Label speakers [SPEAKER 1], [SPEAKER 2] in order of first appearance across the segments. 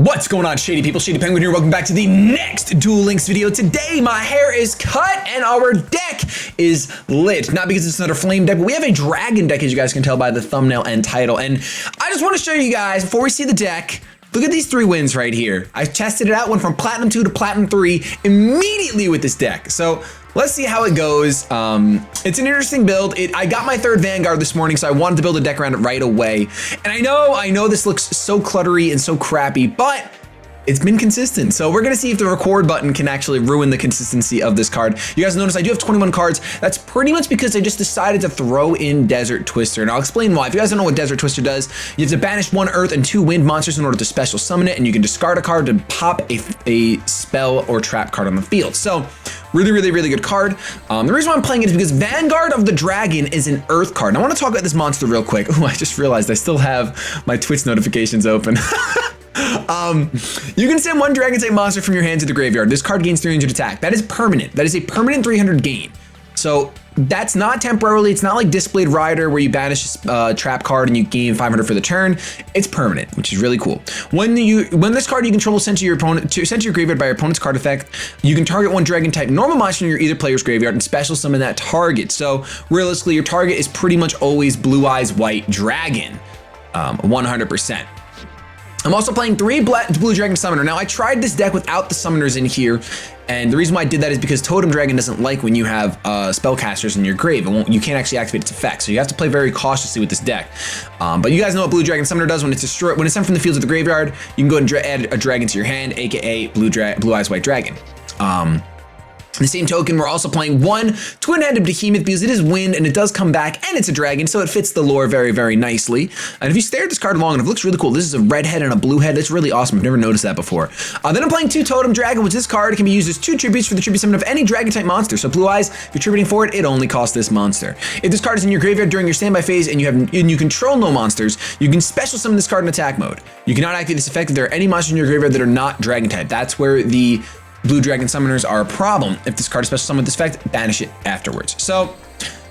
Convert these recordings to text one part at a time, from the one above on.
[SPEAKER 1] What's going on, Shady people? ShadyPenguinn here. Welcome back to the next Duel Links video. Today, my hair is cut and our deck is lit. Not because it's another flame deck, but we have a dragon deck, as you guys can tell by the thumbnail and title. And I just want to show you guys, before we see the deck, look at these 3 wins right here. I tested it out, went from Platinum 2 to Platinum 3 immediately with this deck. So let's see how it goes. It's an interesting build. I got my 3rd Vanguard this morning, so I wanted to build a deck around it right away. And I know this looks so cluttery and so crappy, but it's been consistent. So we're gonna see if the record button can actually ruin the consistency of this card. You guys notice I do have 21 cards. That's pretty much because I just decided to throw in Desert Twister, and I'll explain why. If you guys don't know what Desert Twister does, you have to banish 1 earth and 2 wind monsters in order to special summon it, and you can discard a card to pop a spell or trap card on the field. So really good card. The reason why I'm playing it is because Vanguard of the Dragon is an earth card. And I want to talk about this monster real quick. Oh, I just realized I still have my Twitch notifications open. You can send 1 dragon type monster from your hand to the graveyard. This card gains 300 attack. That is permanent. That is a permanent 300 gain. So that's not temporarily. It's not like Displayed Rider where you banish a trap card and you gain 500 for the turn. It's permanent, which is really cool. When this card you control is sent to your graveyard by your opponent's card effect, you can target 1 dragon type normal monster in your either player's graveyard and special summon that target. So realistically, your target is pretty much always Blue Eyes White Dragon, 100%. I'm also playing 3 Blue Dragon Summoner. Now, I tried this deck without the summoners in here, and the reason why I did that is because Totem Dragon doesn't like when you have spellcasters in your grave. You can't actually activate its effect, so you have to play very cautiously with this deck. But you guys know what Blue Dragon Summoner does when it's destroyed. When it's sent from the field to the graveyard, you can go and add a dragon to your hand, aka Blue Eyes White Dragon. The same token, we're also playing 1 Twin-Headed Behemoth because it is wind and it does come back and it's a dragon, so it fits the lore very nicely. And if you stare at this card long enough, it looks really cool. This is a red head and a blue head. It's really awesome. I've never noticed that before. Then I'm playing 2 Totem Dragon, which this card can be used as 2 tributes for the tribute summon of any dragon type monster. So Blue Eyes, if you're tributing for it, it only costs this monster. If this card is in your graveyard during your standby phase and you control no monsters, you can special summon this card in attack mode. You cannot activate this effect if there are any monsters in your graveyard that are not dragon type. That's where the Blue Dragon Summoners are a problem. If this card is special summoned with this effect, banish it afterwards. So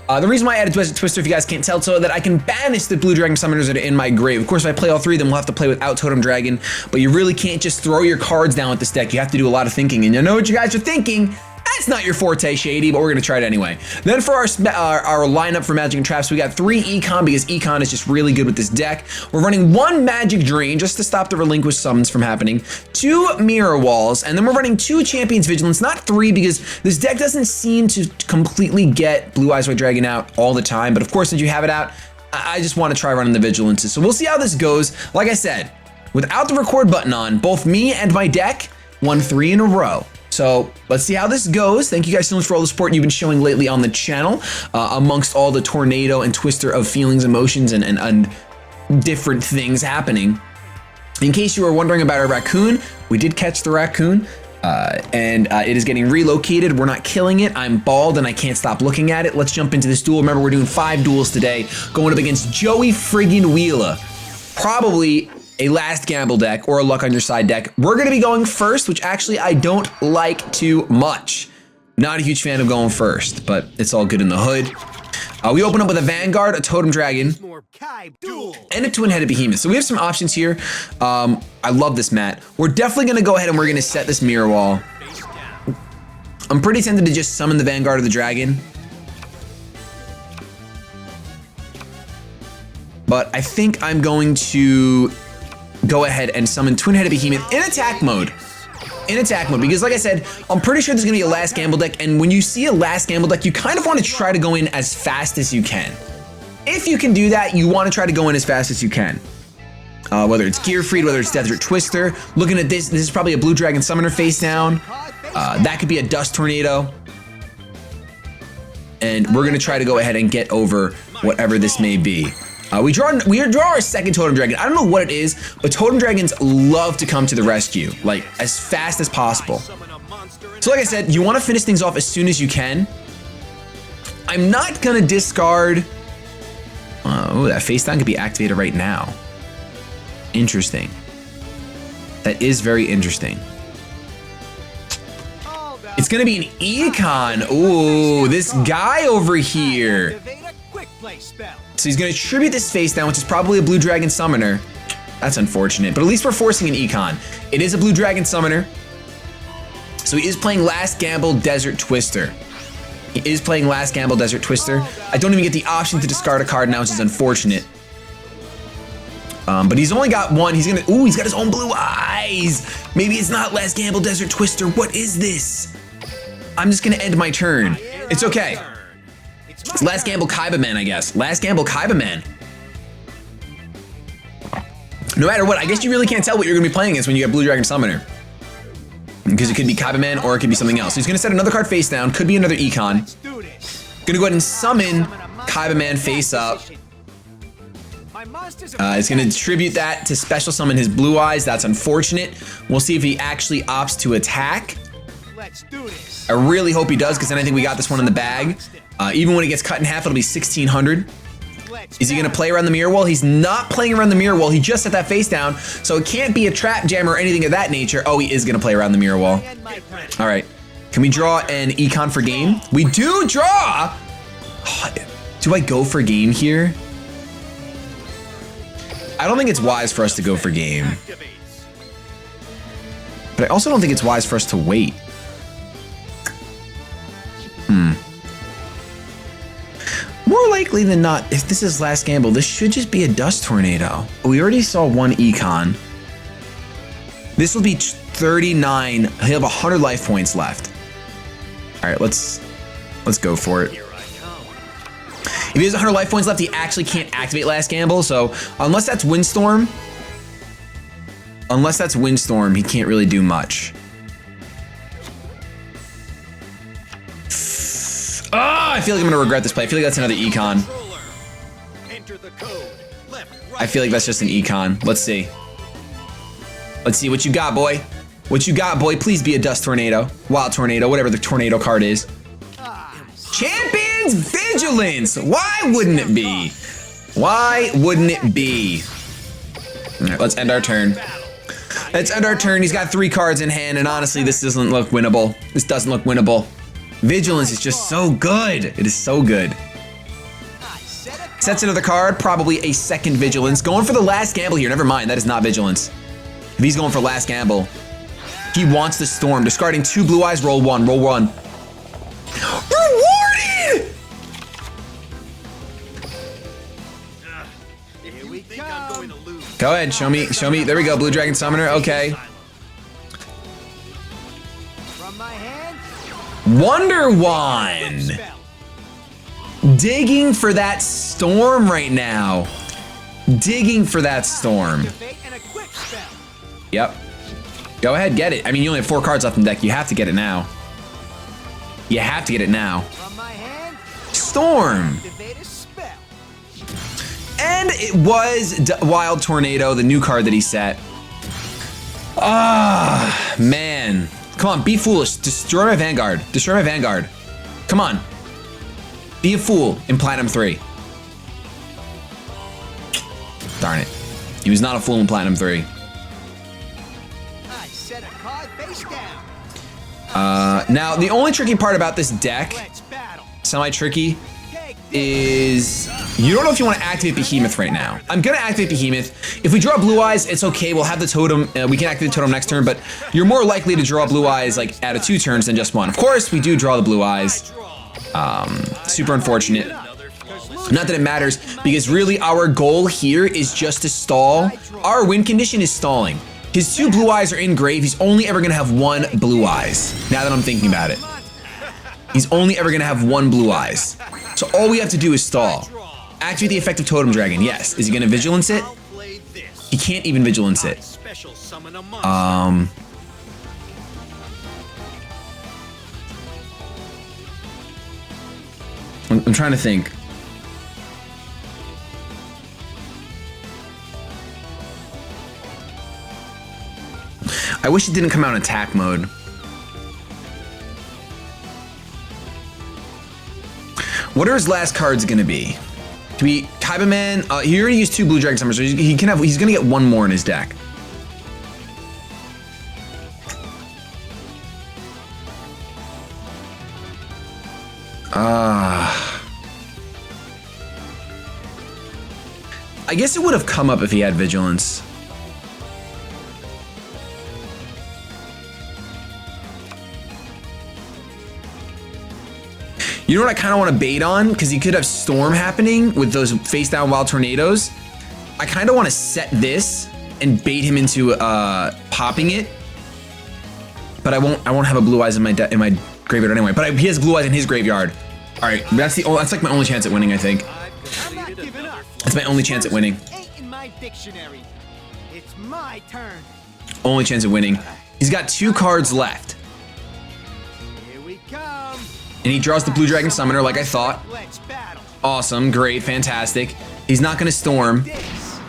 [SPEAKER 1] the reason why I added Twister, if you guys can't tell, so that I can banish the Blue Dragon Summoners that are in my grave. Of course, if I play all 3 of them, we'll have to play without Totem Dragon, but you really can't just throw your cards down with this deck. You have to do a lot of thinking, and you know what you guys are thinking. That's not your forte, Shady, but we're gonna try it anyway. Then for our lineup for Magic and Traps, we got 3 Econ because Econ is just really good with this deck. We're running 1 Magic Drain just to stop the Relinquished summons from happening, 2 Mirror Walls, and then we're running 2 Champions Vigilance, not 3 because this deck doesn't seem to completely get Blue Eyes White Dragon out all the time, but of course, since you have it out, I just want to try running the Vigilances. So we'll see how this goes. Like I said, without the record button on, both me and my deck won 3 in a row. So let's see how this goes. Thank you guys so much for all the support you've been showing lately on the channel, amongst all the tornado and twister of feelings, emotions, and different things happening. In case you were wondering about our raccoon, we did catch the raccoon, and it is getting relocated. We're not killing it. I'm bald and I can't stop looking at it. Let's jump into this duel. Remember, we're doing 5 duels today, going up against Joey friggin' Wheeler. Probably a last gamble deck or a luck on your side deck. We're gonna be going first, which actually I don't like too much. Not a huge fan of going first, but it's all good in the hood. We open up with a Vanguard, a Totem Dragon, and a Twin-Headed Behemoth. So we have some options here. I love this mat. We're definitely gonna go ahead and we're gonna set this Mirror Wall. I'm pretty tempted to just summon the Vanguard of the Dragon, but I think I'm going to go ahead and summon Twin-Headed Behemoth in attack mode. Because like I said, I'm pretty sure there's gonna be a last gamble deck, and when you see a last gamble deck, you kind of want to try to go in as fast as you can. If you can do that, you want to try to go in as fast as you can. Whether it's Gear Freed, whether it's Desert Twister. Looking at this is probably a Blue Dragon Summoner face down. That could be a Dust Tornado. And we're gonna try to go ahead and get over whatever this may be. We draw our 2nd Totem Dragon. I don't know what it is, but Totem Dragons love to come to the rescue, like as fast as possible. So like I said, you want to finish things off as soon as you can. I'm not gonna discard. Oh, that face down could be activated right now. Interesting. That is very interesting. It's gonna be an Econ. Ooh, this guy over here. So he's gonna tribute this face down, which is probably a Blue Dragon Summoner. That's unfortunate, but at least we're forcing an econ. It is a Blue Dragon Summoner. So he is playing Last Gamble Desert Twister. He is playing Last Gamble Desert Twister. I don't even get the option to discard a card now, which is unfortunate. But he's only got one. He's gonna, ooh, he's got his own blue eyes. Maybe it's not Last Gamble Desert Twister. What is this? I'm just gonna end my turn. It's okay. It's Last Gamble Kaiba Man, I guess. Last Gamble Kaiba Man. No matter what, I guess you really can't tell what you're gonna be playing against when you get Blue Dragon Summoner. Because it could be Kaiba Man or it could be something else. So he's gonna set another card face down, could be another econ. Gonna go ahead and summon Kaiba Man face up. He's gonna attribute that to special summon his blue eyes. That's unfortunate. We'll see if he actually opts to attack. I really hope he does, because then I think we got this one in the bag. Even when it gets cut in half, it'll be 1600. Is he gonna play around the mirror wall? He's not playing around the mirror wall. He just set that face down, so it can't be a trap jam or anything of that nature. Oh, he is gonna play around the mirror wall. All right, can we draw an econ for game? We do draw! Do I go for game here? I don't think it's wise for us to go for game. But I also don't think it's wise for us to wait. More likely than not, if this is Last Gamble, this should just be a Dust Tornado. We already saw one econ. This will be 39. He'll have 100 life points left. All right, let's go for it. If he has 100 life points left, he actually can't activate Last Gamble. So unless that's Windstorm, he can't really do much. Oh, I feel like I'm gonna regret this play. I feel like that's another econ. I feel like that's just an econ. Let's see. Let's see what you got, boy. What you got, boy? Please be a Dust Tornado, Wild Tornado, whatever the tornado card is. Champion's Vigilance. Why wouldn't it be? Why wouldn't it be? All right, let's end our turn. Let's end our turn. He's got 3 cards in hand, and honestly, this doesn't look winnable. This doesn't look winnable. Vigilance is just so good. It is so good. Sets another card, probably a second Vigilance. Going for the Last Gamble here. Never mind, that is not Vigilance. If he's going for Last Gamble, he wants the Storm. Discarding 2 blue eyes, roll 1, roll 1. Rewarded! Go ahead, show me. There we go, Blue Dragon Summoner, okay. Wonder Wand! Digging for that Storm right now. Digging for that Storm. Yep. Go ahead, get it. I mean, you only have 4 cards left in the deck. You have to get it now. You have to get it now. Storm! And it was Wild Tornado, the new card that he set. Ah, man. Come on, be foolish. Destroy my Vanguard. Destroy my Vanguard. Come on. Be a fool in Platinum 3. Darn it. He was not a fool in Platinum 3. Now, the only tricky part about this deck, semi-tricky, is you don't know if you want to activate Behemoth right now. I'm going to activate Behemoth. If we draw Blue Eyes, it's okay. We'll have the totem. We can activate the totem next turn, but you're more likely to draw Blue Eyes like out of 2 turns than just 1. Of course, we do draw the Blue Eyes. Super unfortunate. Not that it matters, because really our goal here is just to stall. Our win condition is stalling. His 2 blue eyes are in grave. He's only ever going to have 1 blue eyes. Now that I'm thinking about it. He's only ever going to have 1 blue eyes. So all we have to do is stall. Activate the effect of Totem Dragon. Yes. Is he going to Vigilance it? He can't even Vigilance it. I'm trying to think. I wish it didn't come out in attack mode. What are his last cards gonna be? To be Kaiba Man, he already used 2 blue dragon summers, so he's gonna get 1 more in his deck. I guess it would have come up if he had Vigilance. You know what I kind of want to bait on? Because he could have Storm happening with those face down wild tornadoes. I kind of want to set this and bait him into popping it. But I won't have a Blue Eyes in my graveyard anyway. But he has Blue Eyes in his graveyard. All right, that's like my only chance at winning, I think. That's my only chance at winning.
[SPEAKER 2] It's my turn.
[SPEAKER 1] Only chance at winning. He's got 2 cards left.
[SPEAKER 2] Here we come.
[SPEAKER 1] And he draws the Blue Dragon Summoner like I thought.
[SPEAKER 2] Let's battle.
[SPEAKER 1] Awesome, great, fantastic. He's not gonna Storm.
[SPEAKER 2] This.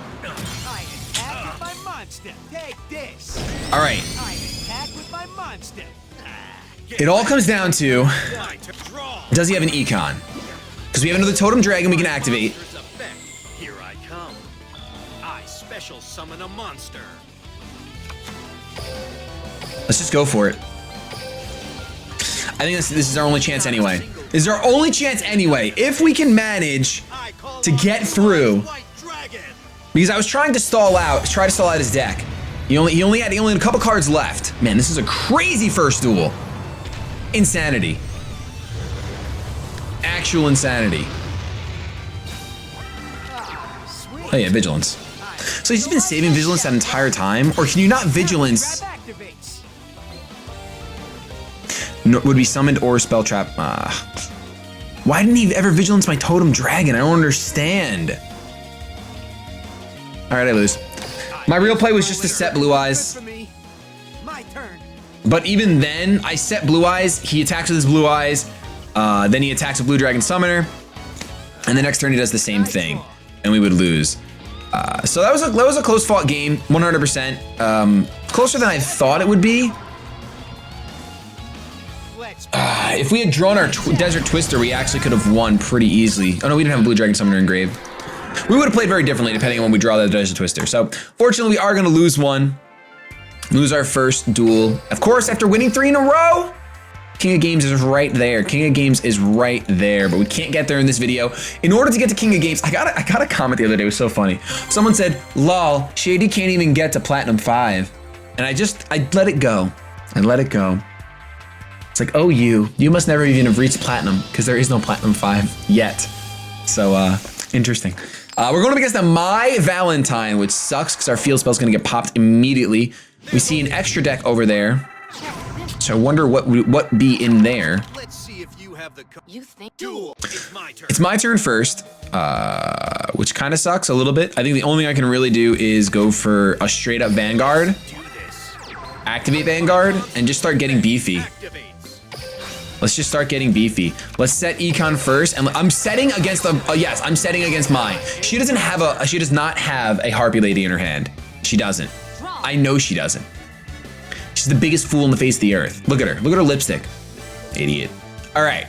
[SPEAKER 2] I attack with my monster. Take this.
[SPEAKER 1] All right.
[SPEAKER 2] I attack with my monster.
[SPEAKER 1] It all comes down to, does he have an Econ? Because we have another Totem Dragon we can activate.
[SPEAKER 3] Here I come. I special summon a monster.
[SPEAKER 1] Let's just go for it. I think this is our only chance anyway. This is our only chance anyway. If we can manage to get through. Because I was trying to stall out his deck. He only had a couple cards left. Man, this is a crazy first duel. Insanity. Actual insanity. Oh yeah, Vigilance. So he's just been saving Vigilance that entire time? Or can you not Vigilance? No, would be summoned or spell trap. Why didn't he ever Vigilance my Totem Dragon? I don't understand. All right, I lose. My real play was just to set Blue Eyes. But even then, I set Blue Eyes. He attacks with his Blue Eyes. Then he attacks with Blue Dragon Summoner. And the next turn he does the same thing. And we would lose. So that was a close fought game, 100%. Closer than I thought it would be. If we had drawn our Desert Twister, we actually could have won pretty easily. Oh no, we didn't have a Blue Dragon Summoner engraved. We would have played very differently depending on when we draw the Desert Twister. So fortunately, we are going to lose one. Lose our first duel. Of course, after winning 3 in a row, King of Games is right there. King of Games is right there, but we can't get there in this video. In order to get to King of Games, I got a comment the other day. It was so funny. Someone said, lol, Shady can't even get to Platinum 5. And I let it go. I let it go. It's like, oh, you must never even have reached Platinum because there is no Platinum 5 yet. So, interesting. We're going up against a My Valentine, which sucks because our field spell's going to get popped immediately. We see an extra deck over there. So I wonder what be in there.
[SPEAKER 3] Let's see if you have the
[SPEAKER 2] duel.
[SPEAKER 3] It's my turn
[SPEAKER 1] first, which kind of sucks a little bit. I think the only thing I can really do is go for a straight up Vanguard, activate Vanguard, and just start getting beefy. Let's just start getting beefy. Let's set Econ first, and I'm setting against yes, I'm setting against mine. She does not have a Harpy Lady in her hand. She doesn't. I know she doesn't. She's the biggest fool in the face of the earth. Look at her. Look at her lipstick. Idiot. All right.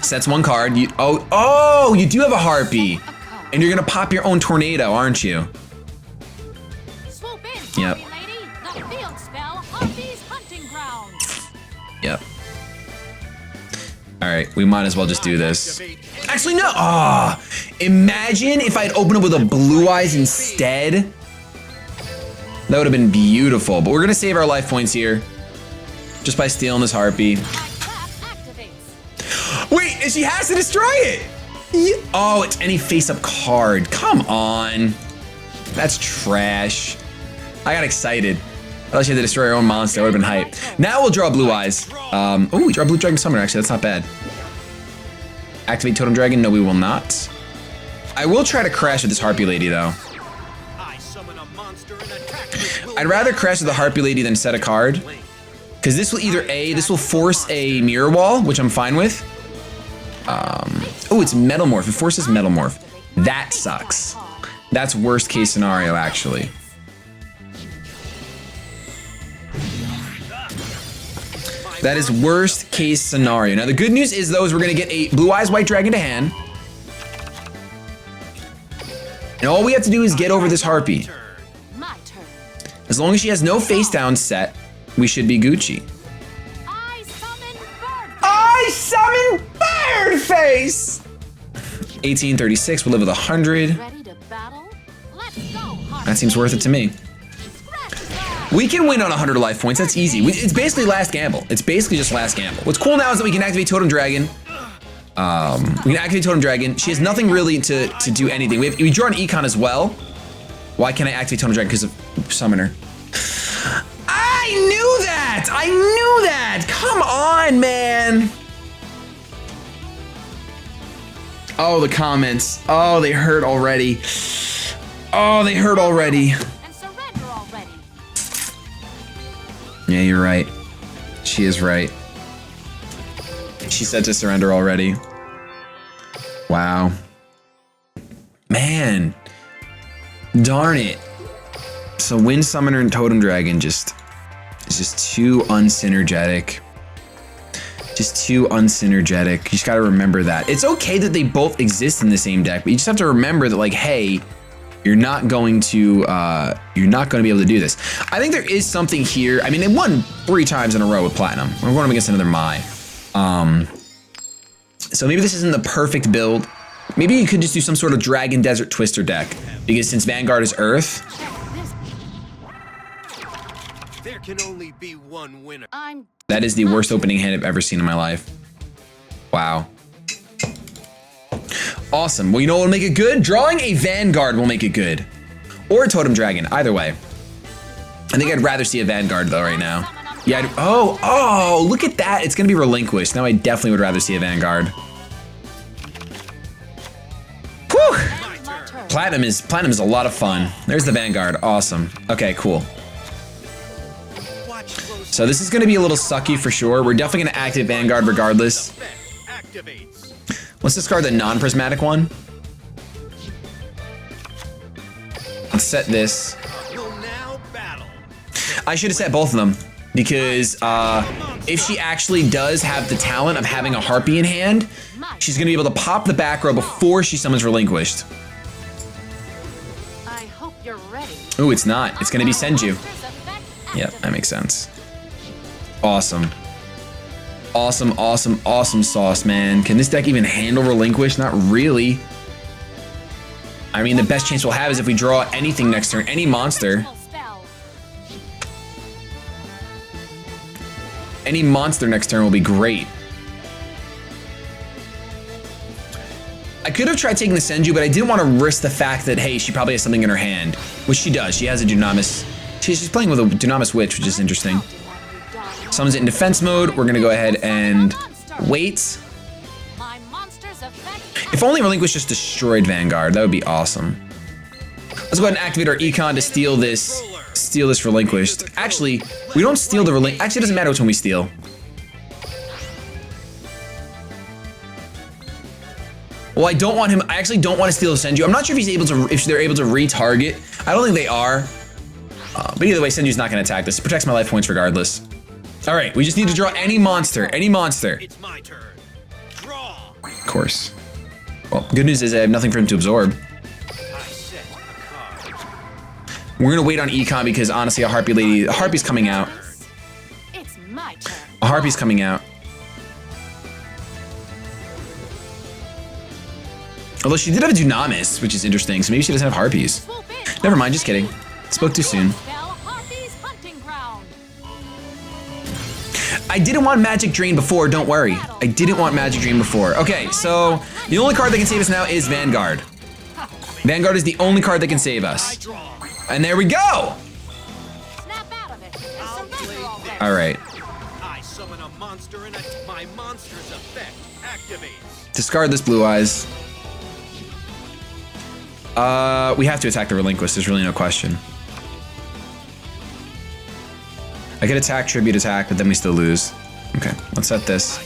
[SPEAKER 1] Sets 1 card. You do have a Harpy. And you're going to pop your own tornado, aren't you? Yep. Yep. All right, we might as well just do this. Actually, no. Imagine if I'd opened up with a Blue Eyes instead. That would have been beautiful, but we're gonna save our life points here just by stealing this Harpy. Wait, and she has to destroy it. Oh, it's any face-up card. Come on. That's trash. I got excited. I thought she had to destroy her own monster. That would have been hype. Now we'll draw Blue Eyes. Oh, we draw Blue Dragon Summoner, actually. That's not bad. Activate Totem Dragon. No, we will not. I will try to crash with this Harpy Lady, though. I'd rather crash with the Harpy Lady than set a card. Because this will this will force a Mirror Wall, which I'm fine with. Oh, it's Metal Morph. It forces Metal Morph. That sucks. That's worst case scenario, actually. That is worst case scenario. Now, the good news is, though, is we're going to get a Blue Eyes White Dragon to hand. And all we have to do is get over this Harpy. As long as she has no face down set, we should be Gucci. I summon Birdface! 1836, we'll live with 100. That seems worth it to me. We can win on 100 life points. That's easy. It's basically last gamble. It's basically just last gamble. What's cool now is that we can activate Totem Dragon. We can activate Totem Dragon. She has nothing really to do anything. We draw an Econ as well. Why can't I activate Totem Dragon? Because of Summoner. I knew that! I knew that! Come on, man! Oh, the comments. Oh, they hurt already. Oh, they hurt already.
[SPEAKER 4] And surrender already.
[SPEAKER 1] Yeah, you're right. She is right. She said to surrender already. Wow. Man. Darn it. So Wind Summoner and Totem Dragon is just too unsynergetic. Just too unsynergetic. You just gotta remember that. It's okay that they both exist in the same deck, but you just have to remember that, like, hey, you're not going to be able to do this. I think there is something here. I mean, they won 3 times in a row with Platinum. We're going up against another Mai. So maybe this isn't the perfect build. Maybe you could just do some sort of Dragon Desert Twister deck, because since Vanguard is Earth.
[SPEAKER 3] There can only be one winner.
[SPEAKER 1] That is the worst opening hand I've ever seen in my life. Wow. Awesome. Well, you know what will make it good? Drawing a Vanguard will make it good. Or a Totem Dragon, either way. I think I'd rather see a Vanguard though right now. Yeah, oh, look at that. It's gonna be Relinquished. Now I definitely would rather see a Vanguard. Whew. Platinum is a lot of fun. There's the Vanguard, awesome. Okay, cool. So this is gonna be a little sucky for sure. We're definitely gonna activate Vanguard regardless. Let's discard the non-prismatic one. Let's set this. I should have set both of them because if she actually does have the talent of having a Harpy in hand, she's gonna be able to pop the back row before she summons Relinquished.
[SPEAKER 4] I hope you're ready.
[SPEAKER 1] Ooh, it's not. It's gonna be Senju. Yep, that makes sense. Awesome. Awesome, awesome, awesome sauce, man. Can this deck even handle Relinquish? Not really. I mean, the best chance we'll have is if we draw anything next turn, any monster. Any monster next turn will be great. I could have tried taking the Senju, but I didn't want to risk the fact that, hey, she probably has something in her hand, which she does. She has a Dunamis. She's playing with a Dunamis Witch, which is interesting. Summons it in defense mode. We're gonna go ahead and wait. If only Relinquish just destroyed Vanguard, that would be awesome. Let's go ahead and activate our Econ to steal this Relinquished. Actually, we don't steal the Relinquished. Actually, it doesn't matter which one we steal. Well, I don't want him. I actually don't want to steal the Senju. I'm not sure if he's able to. If they're able to retarget. I don't think they are. But either way, Senju's not going to attack this. It protects my life points regardless. All right, we just need to draw any monster. Any monster.
[SPEAKER 3] It's my turn. Draw.
[SPEAKER 1] Of course. Well, good news is I have nothing for him to absorb.
[SPEAKER 3] I set a card.
[SPEAKER 1] We're gonna wait on Econ because honestly, a Harpy's coming out.
[SPEAKER 4] It's my turn.
[SPEAKER 1] A Harpy's coming out. Although she did have a Dunamis, which is interesting, so maybe she doesn't have Harpies. Never mind, just kidding. Spoke too soon. I didn't want Magic Drain before, don't worry. I didn't want Magic Drain before. Okay, so the only card that can save us now is Vanguard. Vanguard is the only card that can save us. And there we go! All right.
[SPEAKER 3] I summon a monster and my monster's effect activates.
[SPEAKER 1] Discard this Blue Eyes. We have to attack the Relinquish, there's really no question. I could attack, tribute attack, but then we still lose. Okay, let's set this.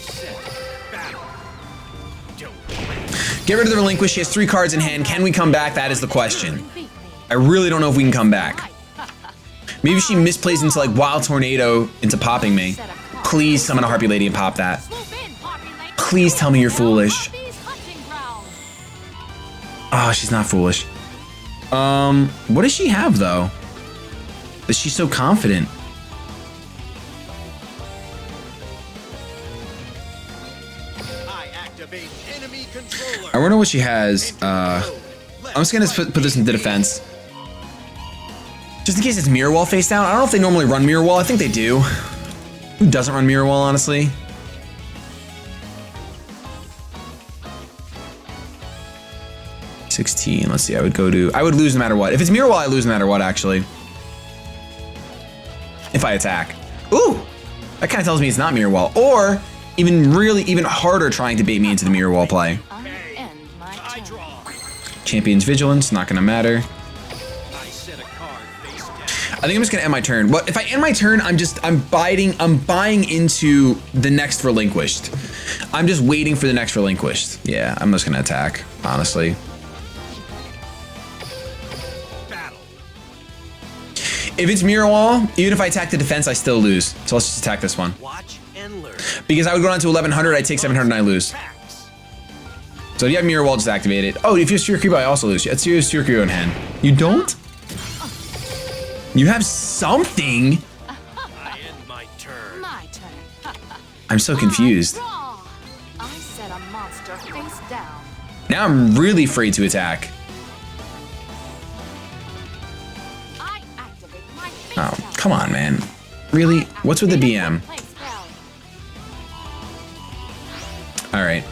[SPEAKER 1] Get rid of the Relinquish. She has 3 cards in hand. Can we come back? That is the question. I really don't know if we can come back. Maybe she misplays into like Wild Tornado into popping me. Please summon a Harpy Lady and pop that. Please tell me you're foolish. Oh, she's not foolish. What does she have though? Is she so confident? I wonder what she has. I'm just gonna put this into defense. Just in case it's mirror wall face down. I don't know if they normally run mirror wall. I think they do. Who doesn't run mirror wall, honestly? $16. Let's see. I would lose no matter what. If it's mirror wall, I lose no matter what, actually. If I attack. Ooh! That kind of tells me it's not mirror wall. Or even harder trying to bait me into the mirror wall play.
[SPEAKER 4] I end my turn.
[SPEAKER 1] Champion's Vigilance, not gonna matter.
[SPEAKER 3] I set a card face down.
[SPEAKER 1] I think I'm just gonna end my turn. But if I end my turn, I'm buying into the next Relinquished. I'm just waiting for the next Relinquished. Yeah, I'm just gonna attack, honestly.
[SPEAKER 3] Battle.
[SPEAKER 1] If it's mirror wall, even if I attack the defense, I still lose. So let's just attack this one.
[SPEAKER 3] Watch and learn.
[SPEAKER 1] Because I would go down to 1100, I take 700 and I lose.
[SPEAKER 3] Attacks.
[SPEAKER 1] So if you have mirror wall, just activate it. Oh, if you have Suicune, I also lose. It's your Suicune in hand. You don't? You have something?
[SPEAKER 3] I end my turn.
[SPEAKER 4] My turn.
[SPEAKER 1] I'm so confused.
[SPEAKER 4] Draw. I set a monster face down.
[SPEAKER 1] Now I'm really afraid to attack.
[SPEAKER 4] I activate my face
[SPEAKER 1] Oh,
[SPEAKER 4] down.
[SPEAKER 1] come on, man. Really? What's with the BM?
[SPEAKER 4] Play spell.
[SPEAKER 1] All right.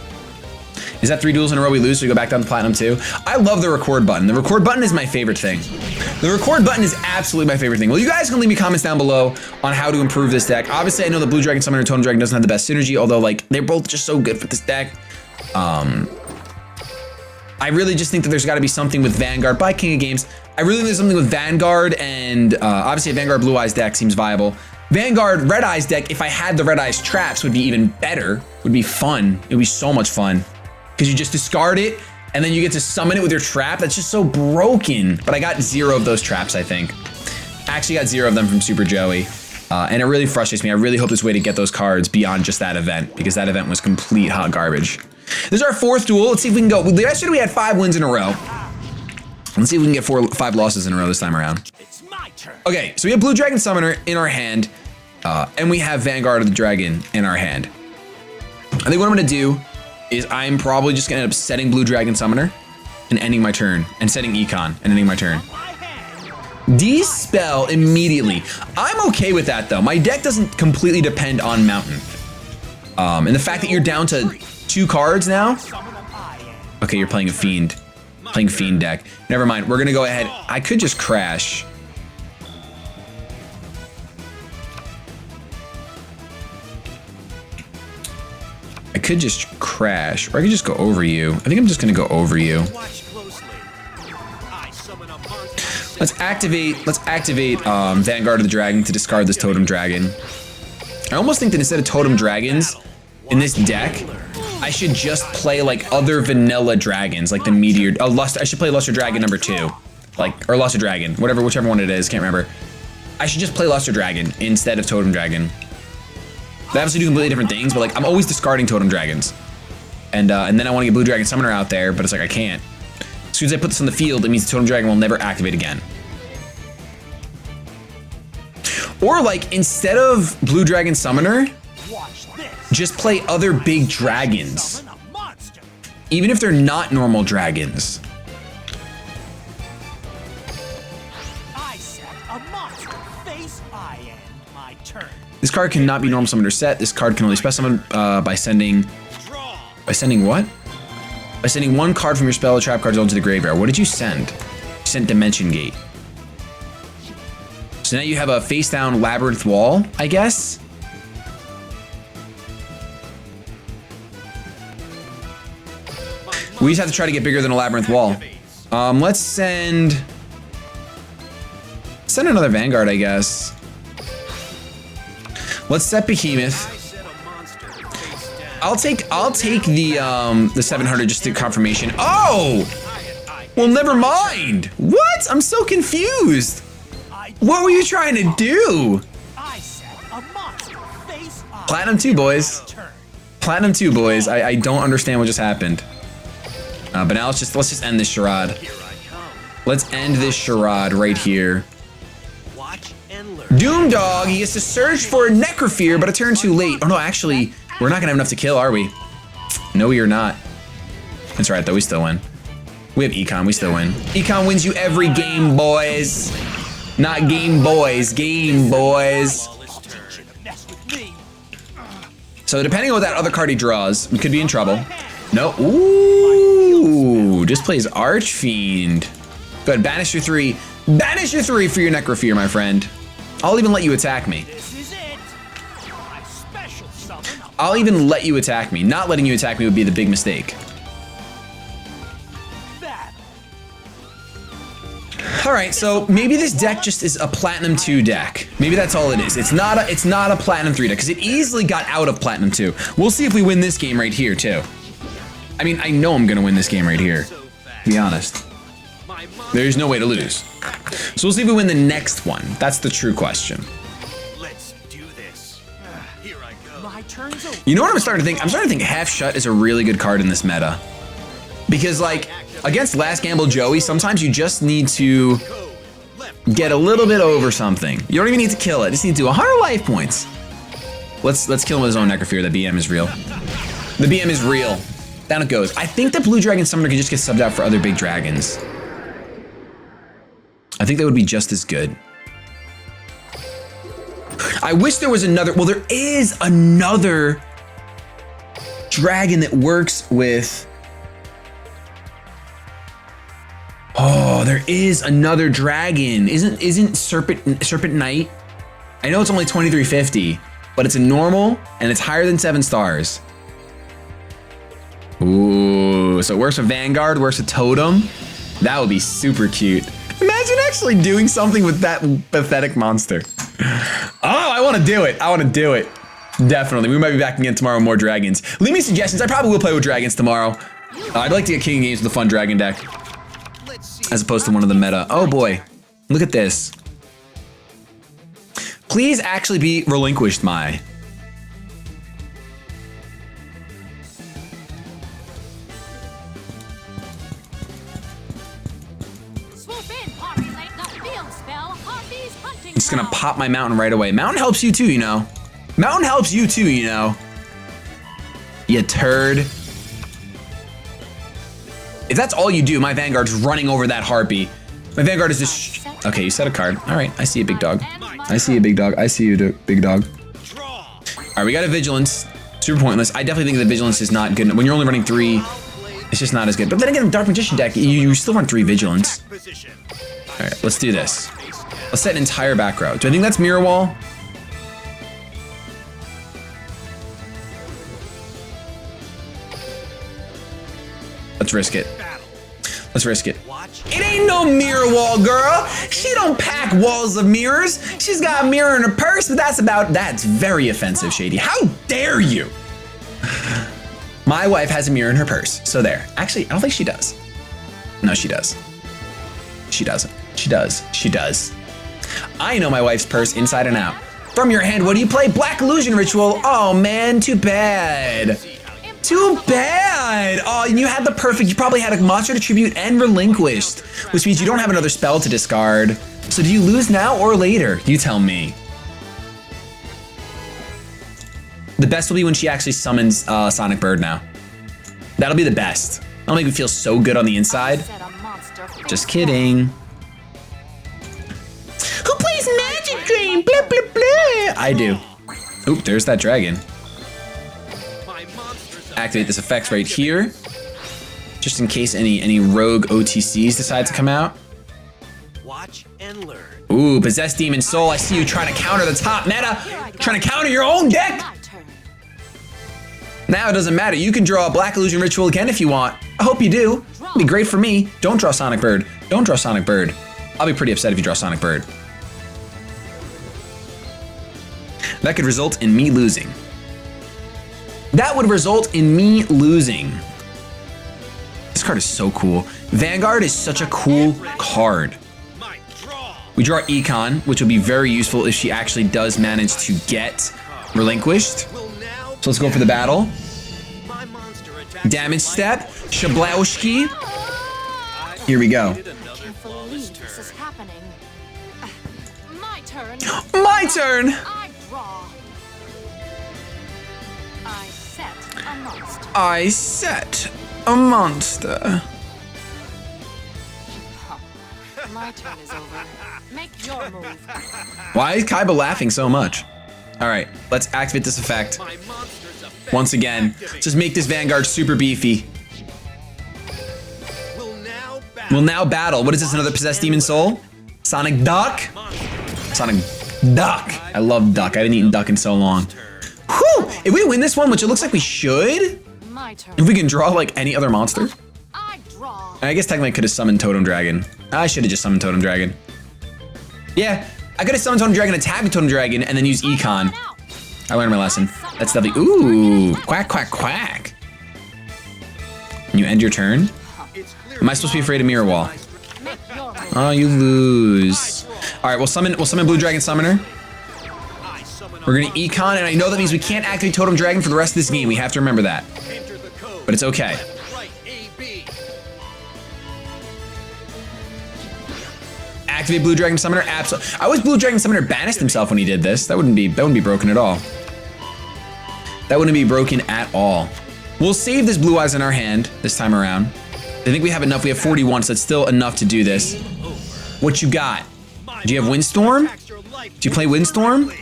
[SPEAKER 1] Is that 3 duels in a row we lose, so we go back down to Platinum 2? I love the record button. The record button is my favorite thing. The record button is absolutely my favorite thing. Well, you guys can leave me comments down below on how to improve this deck. Obviously, I know the Blue Dragon Summoner and Totem Dragon doesn't have the best synergy, although like they're both just so good for this deck. I really just think that there's got to be something with Vanguard by King of Games. I really think there's something with Vanguard, and obviously a Vanguard Blue Eyes deck seems viable. Vanguard Red Eyes deck, if I had the Red Eyes traps, would be even better. Would be fun. It would be so much fun. Because you just discard it, and then you get to summon it with your trap. That's just so broken. But I got 0 of those traps, I think. Actually got 0 of them from Super Joey. And it really frustrates me. I really hope there's a way to get those cards beyond just that event, because that event was complete hot garbage. This is our 4th duel. Let's see if we can go. Yesterday we had 5 wins in a row. Let's see if we can get 5 losses in a row this time around.
[SPEAKER 3] It's my turn.
[SPEAKER 1] Okay, so we have Blue Dragon Summoner in our hand, and we have Vanguard of the Dragon in our hand. I think what I'm gonna do is I'm probably just gonna end up setting Blue Dragon Summoner and ending my turn, and setting Econ and ending my turn.
[SPEAKER 3] My hand.
[SPEAKER 1] Dispel immediately. I'm okay with that though. My deck doesn't completely depend on Mountain. And the fact that you're down to 2 cards now.
[SPEAKER 3] Summon an I end.
[SPEAKER 1] Okay, you're playing a Fiend. Playing Fiend deck. Never mind, we're gonna go ahead. I could just crash. I could just crash, or I could just go over you. I think I'm just gonna go over you.
[SPEAKER 3] Watch closely. I summon a monster.
[SPEAKER 1] Let's activate Vanguard of the Dragon to discard this Totem Dragon. I almost think that instead of Totem Dragons in this deck, I should just play like other vanilla dragons, like the Meteor. I should play Luster Dragon number 2, or Luster Dragon, whichever one it is. Can't remember. I should just play Luster Dragon instead of Totem Dragon. They obviously do completely different things, but like I'm always discarding Totem Dragons, and then I want to get Blue Dragon Summoner out there, but it's like I can't. As soon as I put this on the field, it means the Totem Dragon will never activate again. Or like instead of Blue Dragon Summoner,
[SPEAKER 3] Watch this.
[SPEAKER 1] just play other big dragons,
[SPEAKER 3] Summon a monster.
[SPEAKER 1] even if they're not normal dragons.
[SPEAKER 3] I set a monster face. I end my turn.
[SPEAKER 1] This card cannot be normal summoned or set. This card can only special summon by sending what? By sending 1 card from your spell or trap card zone to the graveyard. What did you send? You sent Dimension Gate. So now you have a face down Labyrinth Wall, I guess. We just have to try to get bigger than a Labyrinth Wall. Let's send another Vanguard, I guess. Let's set Behemoth.
[SPEAKER 3] I set a monster face down.
[SPEAKER 1] I'll take the 700 just to confirmation. Oh! Well, never mind. What? I'm so confused. What were you trying to do?
[SPEAKER 3] I set a monster face.
[SPEAKER 1] Platinum 2, boys. Platinum 2, boys. I don't understand what just happened. But now let's just end this charade.
[SPEAKER 3] Here I come.
[SPEAKER 1] Let's end this charade right here.
[SPEAKER 3] Watch and learn.
[SPEAKER 1] Doom Dog, he gets to search for a Necrofear, but a turn too late. Oh no, actually, we're not gonna have enough to kill, are we? No, we are not. That's right, though, we still win. We have Econ, we still win. Econ wins you every game, boys. Not Game Boys, Game Boys.
[SPEAKER 3] I'll teach you to mess with me.
[SPEAKER 1] So depending on what that other card he draws, we could be in trouble. No, ooh, just plays Archfiend. Go ahead, banish your 3. Banish your 3 for your Necrofear, my friend. I'll even let you attack me.
[SPEAKER 3] This is it. My special summon.
[SPEAKER 1] I'll even let you attack me. Not letting you attack me would be the big mistake.
[SPEAKER 3] Battle.
[SPEAKER 1] All right, so maybe this deck just is a Platinum 2 deck. Maybe that's all it is. It's not a Platinum 3 deck because it easily got out of Platinum 2. We'll see if we win this game right here too. I mean, I know I'm gonna win this game right here, to be honest. There's no way to lose. So we'll see if we win the next one. That's the true question.
[SPEAKER 2] Let's do this. Here I go.
[SPEAKER 3] My turn's over.
[SPEAKER 1] You know what I'm starting to think? I'm starting to think Half Shut is a really good card in this meta. Because like, against Last Gamble Joey, sometimes you just need to get a little bit over something. You don't even need to kill it, just need to do 100 life points. Let's kill him with his own Necrofear. The BM is real. The BM is real. Down it goes. I think the Blue Dragon Summoner could just get subbed out for other big dragons. I think that would be just as good. I wish there was another, well, there is another dragon that works with, oh, there is another dragon. Isn't Serpent Knight? I know it's only 2350, but it's a normal and it's higher than 7 stars. Ooh, so it works with Vanguard, works with Totem. That would be super cute. Imagine actually doing something with that pathetic monster. Oh, I want to do it. I want to do it. Definitely. We might be back again tomorrow with more dragons. Leave me suggestions. I probably will play with dragons tomorrow. I'd like to get King Games with a fun dragon deck, as opposed to one of the meta. Oh boy, look at this. Please actually be Relinquished, my. Just gonna pop my mountain right away. Mountain helps you too, you know. Mountain helps you too, you know. You turd. If that's all you do, my Vanguard's running over that harpy. My Vanguard is just... Okay, you set a card. All right, I see you, big dog. I see you, big dog. I see you, big dog. All right, we got a Vigilance. Super pointless. I definitely think the Vigilance is not good. When you're only running 3, it's just not as good. But then again, Dark Magician deck, you still run 3 Vigilance. All right, let's do this. Let's set an entire back row. Do I think that's Mirror Wall? Let's risk it. Let's risk it. It ain't no mirror wall, girl. She don't pack walls of mirrors. She's got a mirror in her purse, but that's very offensive, Shady. How dare you? My wife has a mirror in her purse, so there. Actually, I don't think she does. No, she does. She doesn't. She does. She does. I know my wife's purse inside and out. From your hand, what do you play? Black Illusion Ritual. Oh man, too bad. Too bad. Oh, and you had the perfect, you probably had a Monster to Tribute and Relinquished, which means you don't have another spell to discard. So do you lose now or later? You tell me. The best will be when she actually summons Sonic Bird now. That'll be the best. That'll make me feel so good on the inside. Just kidding. Who plays Magic Drain? Blah, blah, blah. I do. Oop, there's that dragon. Activate this effect right here, just in case any rogue OTCs decide to come out.
[SPEAKER 2] Watch and learn.
[SPEAKER 1] Ooh, Possessed Demon Soul. I see you trying to counter the top meta, trying to counter your own deck. Now it doesn't matter. You can draw a Black Illusion Ritual again if you want. I hope you do. It'll be great for me. Don't draw Sonic Bird. Don't draw Sonic Bird. I'll be pretty upset if you draw Sonic Bird. That could result in me losing. That would result in me losing. This card is so cool. Vanguard is such a cool card. We draw Econ, which will be very useful if she actually does manage to get Relinquished. So let's go for the battle. Damage Step, Shablowski. Here we go.
[SPEAKER 4] This is happening. My turn.
[SPEAKER 1] My turn.
[SPEAKER 4] I draw. I set a monster.
[SPEAKER 1] I set a monster.
[SPEAKER 4] My turn is over. Make your move.
[SPEAKER 1] Why is Kaiba laughing so much? All right, let's activate this effect.
[SPEAKER 2] My monster's effect.
[SPEAKER 1] Once again, just make this Vanguard super beefy. We'll now battle. What is this, another possessed demon soul? Sonic Duck? Sonic Duck. I love duck. I haven't eaten duck in so long. Whew! If we win this one, which it looks like we should,
[SPEAKER 4] My turn.
[SPEAKER 1] if we can draw like any other monster.
[SPEAKER 4] I draw.
[SPEAKER 1] I guess technically I could have summoned Totem Dragon. I should have just summoned Totem Dragon. Yeah, I could have summoned Totem Dragon, attacked with Totem Dragon, and then used Econ. I learned my lesson. That's lovely. Ooh, quack, quack, quack. And you end your turn? Am I supposed to be afraid of Mirror Wall?
[SPEAKER 4] Make your move.
[SPEAKER 1] Oh, you lose. All right, we'll summon Blue Dragon Summoner. We're gonna Econ, and I know that means we can't activate Totem Dragon for the rest of this game. We have to remember that. But it's okay. Activate Blue Dragon Summoner. Absolutely. I wish Blue Dragon Summoner banished himself when he did this. That wouldn't be broken at all. That wouldn't be broken at all. We'll save this Blue Eyes in our hand this time around. I think we have enough. We have 41, so it's still enough to do this. What you got? Do you have Windstorm? Do you play Windstorm?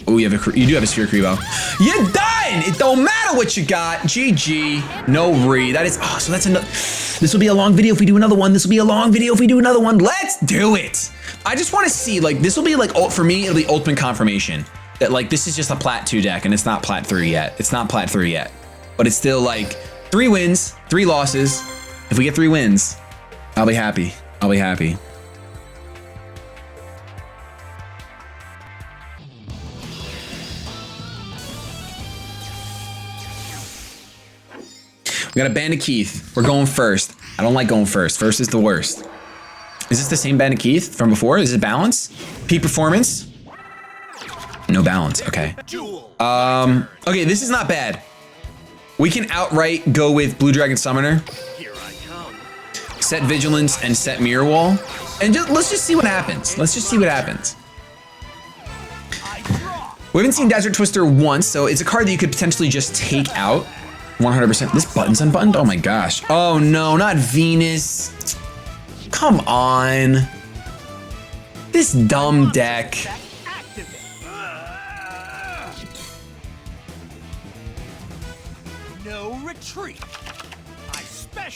[SPEAKER 1] Oh, you do have a Sphere Creebo. You're done! It don't matter what you got. GG. No re. That is, oh, so that's enough. This will be a long video if we do another one. This will be a long video if we do another one. Let's do it. I just want to see, like, this will be like, for me, it'll be ultimate confirmation that like, this is just a Plat 2 deck and it's not Plat 3 yet. It's not Plat 3 yet, but it's still like 3 wins, 3 losses. If we get 3 wins, I'll be happy. I'll be happy. We got a Bandit Keith. We're going first. I don't like going first. First is the worst. Is this the same Bandit Keith from before? Is it balance? Peak performance? No balance. Okay. Okay, this is not bad. We can outright go with Blue Dragon Summoner. Set Vigilance and set Mirror Wall. And let's just see what happens. Let's just see what happens. We haven't seen Desert Twister once, so it's a card that you could potentially just take out. 100%. This button's unbuttoned? Oh my gosh. Oh no, not Venus. Come on. This dumb deck.
[SPEAKER 3] No retreat.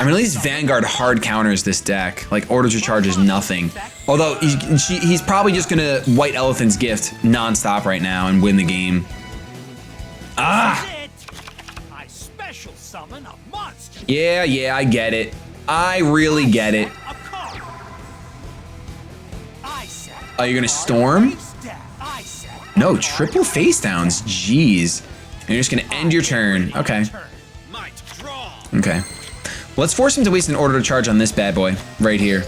[SPEAKER 1] I mean, at least Vanguard hard counters this deck. Like, Order to Charge is nothing. Although, he's probably just gonna White Elephant's Gift nonstop right now and win the game. Ah!
[SPEAKER 3] Summon a monster.
[SPEAKER 1] Yeah, I get it. I really get it. Oh, you're gonna Storm? No, triple face downs. Jeez. And you're just gonna end your turn. Okay. Okay. Let's force him to waste an Order to Charge on this bad boy right here.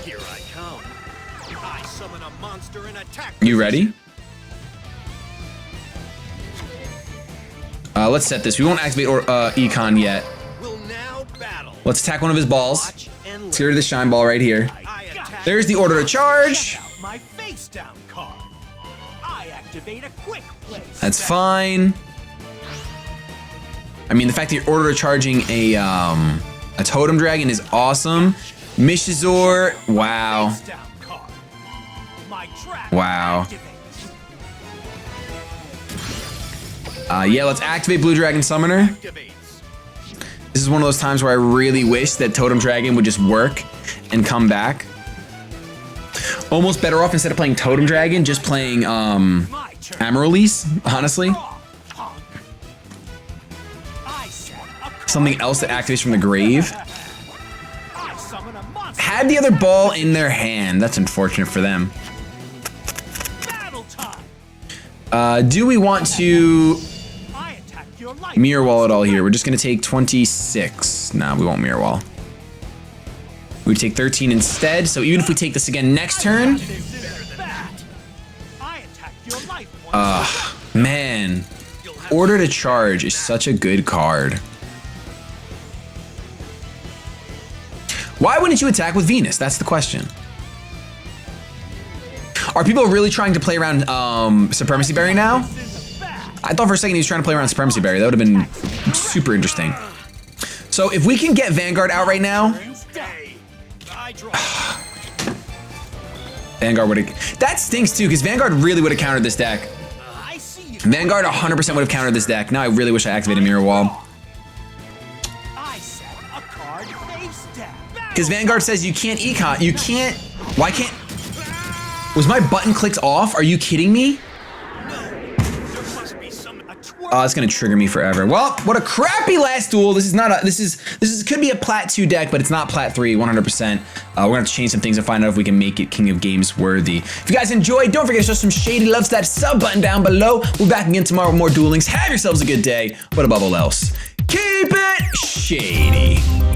[SPEAKER 1] You ready? Let's set this. We won't activate Econ yet. Let's attack one of his balls. Let's get rid of the Shine Ball right here. There's the Order to Charge. That's fine. I mean, the fact that you're Order to Charging a Totem Dragon is awesome. Mishazor, wow. Wow. Yeah, let's activate Blue Dragon Summoner. This is one of those times where I really wish that Totem Dragon would just work and come back. Almost better off, instead of playing Totem Dragon, just playing Amaryllis, honestly. Something else that activates from the grave. Had the other ball in their hand. That's unfortunate for them. Do we want to Mirror Wall it all here? We're just gonna take 26. Nah, we won't Mirror Wall. We would take 13 instead, so even if we take this again next turn. Man. Order to Charge is such a good card. Why wouldn't you attack with Venus? That's the question. Are people really trying to play around Supremacy Berry now? I thought for a second he was trying to play around Supremacy Berry. That would have been super interesting. So if we can get Vanguard out right now. Vanguard would have. That stinks too, because Vanguard really would have countered this deck.
[SPEAKER 3] I see you.
[SPEAKER 1] Vanguard 100% would have countered this deck. Now I really wish I activated Mirror Wall.
[SPEAKER 3] I set a card face down.
[SPEAKER 1] Because Vanguard says you can't econ. You can't. Why can't. Was my button clicked off? Are you kidding me?
[SPEAKER 3] There must be some
[SPEAKER 1] Oh, it's gonna trigger me forever. Well, what a crappy last duel. This is not a. This is could be a Plat 2 deck, but it's not Plat 3, 100%. We're gonna have to change some things and find out if we can make it King of Games worthy. If you guys enjoyed, don't forget to show some shady love to that sub button down below. We'll be back again tomorrow with more Duel Links. Have yourselves a good day, but above all else, keep it shady.